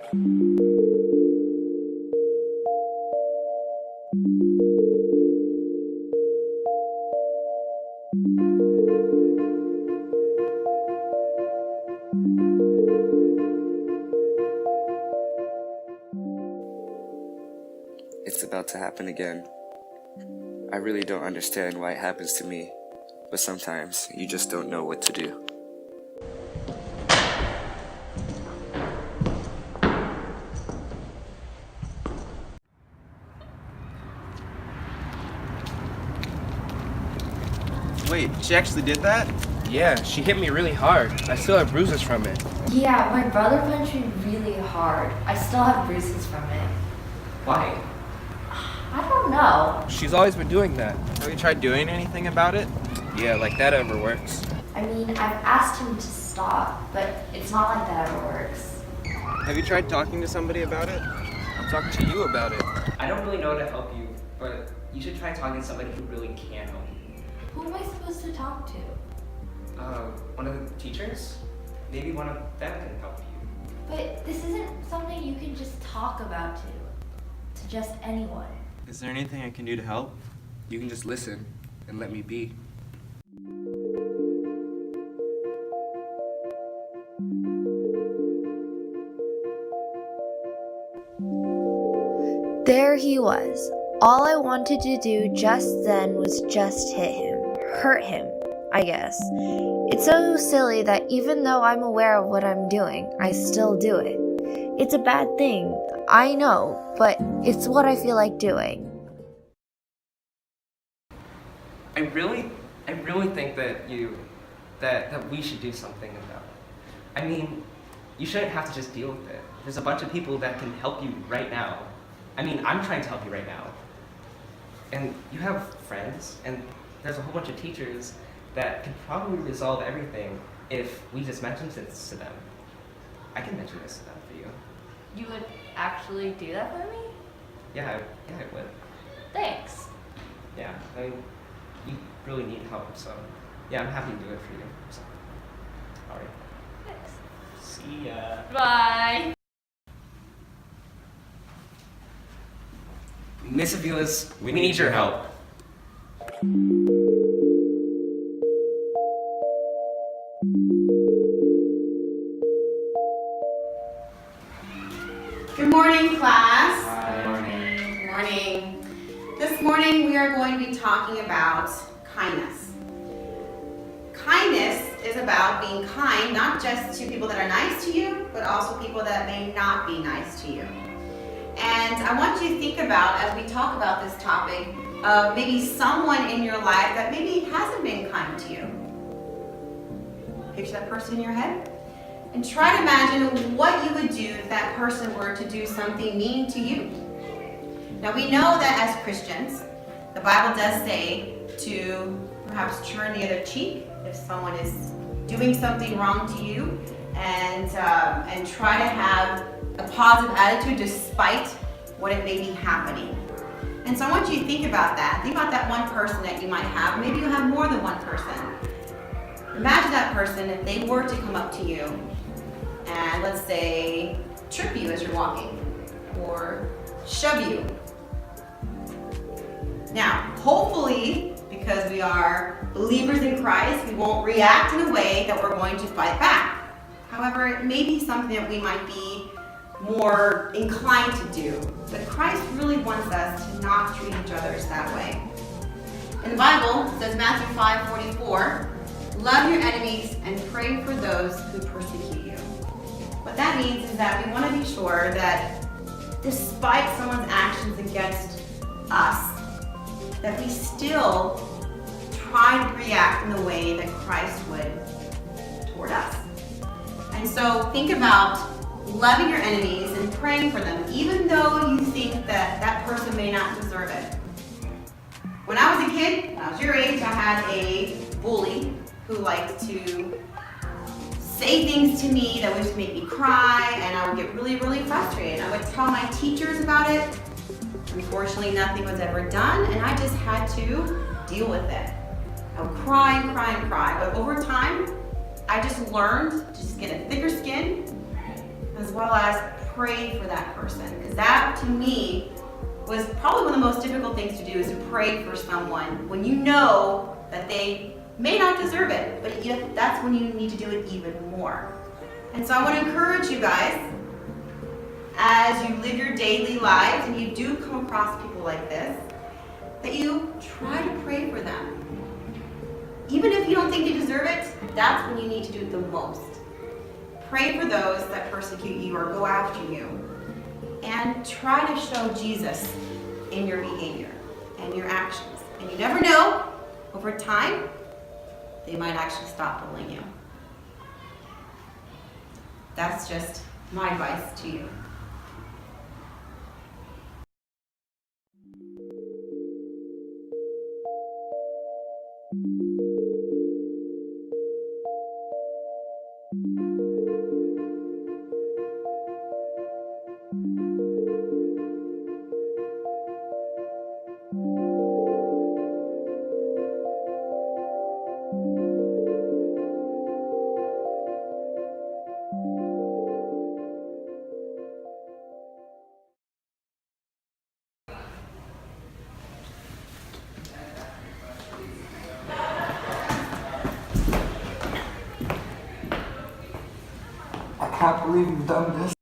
It's about to happen again. I really don't understand why it happens to me, but sometimes you just don't know what to do. Wait, she actually did that? Yeah, she hit me really hard. I still have bruises from it. Yeah, my brother punched me really hard. I still have bruises from it. Why? I don't know. She's always been doing that. Have you tried doing anything about it? Yeah, like that ever works. I mean, I've asked him to stop, but it's not like that ever works. Have you tried talking to somebody about it? I'm talking to you about it. I don't really know how to help you, but you should try talking to somebody who really can help you. Who am I supposed to talk to? One of the teachers? Maybe one of them can help you. But this isn't something you can just talk about to just anyone. Is there anything I can do to help? You can just listen and let me be. There he was. All I wanted to do just then was just hit him. Hurt him, I guess. It's so silly that even though I'm aware of what I'm doing, I still do it. It's a bad thing, I know, but it's what I feel like doing. I really think that that we should do something about it. I mean, you shouldn't have to just deal with it. There's a bunch of people that can help you right now. I mean, I'm trying to help you right now. And you have friends, and there's a whole bunch of teachers that could probably resolve everything if we just mentioned this to them. I can mention this to them for you. You would actually do that for me? Yeah, I would. Thanks. Yeah, I mean, you really need help, so yeah, I'm happy to do it for you. So, all right. Thanks. See ya. Bye. Miss Avila's, we need your help. Good morning, class. Hi. Good morning. This morning we are going to be talking about kindness. Kindness is about being kind, not just to people that are nice to you, but also people that may not be nice to you. And I want you to think about, as we talk about this topic, maybe someone in your life that maybe hasn't been kind to you. Picture that person in your head. And try to imagine what you would do if that person were to do something mean to you. Now we know that as Christians, the Bible does say to perhaps turn the other cheek if someone is doing something wrong to you, and try to have a positive attitude despite what it may be happening. And so I want you to think about that. Think about that one person that you might have. Maybe you have more than one person. Imagine that person if they were to come up to you and, let's say, trip you as you're walking or shove you. Now, hopefully, because we are believers in Christ, we won't react in a way that we're going to fight back. However, it may be something that we might be more inclined to do. But Christ really wants us to not treat each other that way. In the Bible, it says Matthew 5:44, love your enemies and pray for those who persecute you. What that means is that we want to be sure that despite someone's actions against us, that we still try to react in the way that Christ would toward us. And so think about loving your enemies and praying for them, even though you think that that person may not deserve it. When I was a kid, when I was your age, I had a bully who liked to say things to me that would just make me cry, and I would get really, really frustrated. I would tell my teachers about it. Unfortunately, nothing was ever done, and I just had to deal with it. I would cry and cry and cry, but over time, I just learned to just get a thicker skin, as well as pray for that person. Because that, to me, was probably one of the most difficult things to do, is to pray for someone when you know that they may not deserve it, but that's when you need to do it even more. And so I want to encourage you guys, as you live your daily lives and you do come across people like this, that you try to pray for them. Even if you don't think they deserve it, that's when you need to do it the most. Pray for those that persecute you or go after you. And try to show Jesus in your behavior and your actions. And you never know, over time, they might actually stop bullying you. That's just my advice to you. I can't believe you've done this.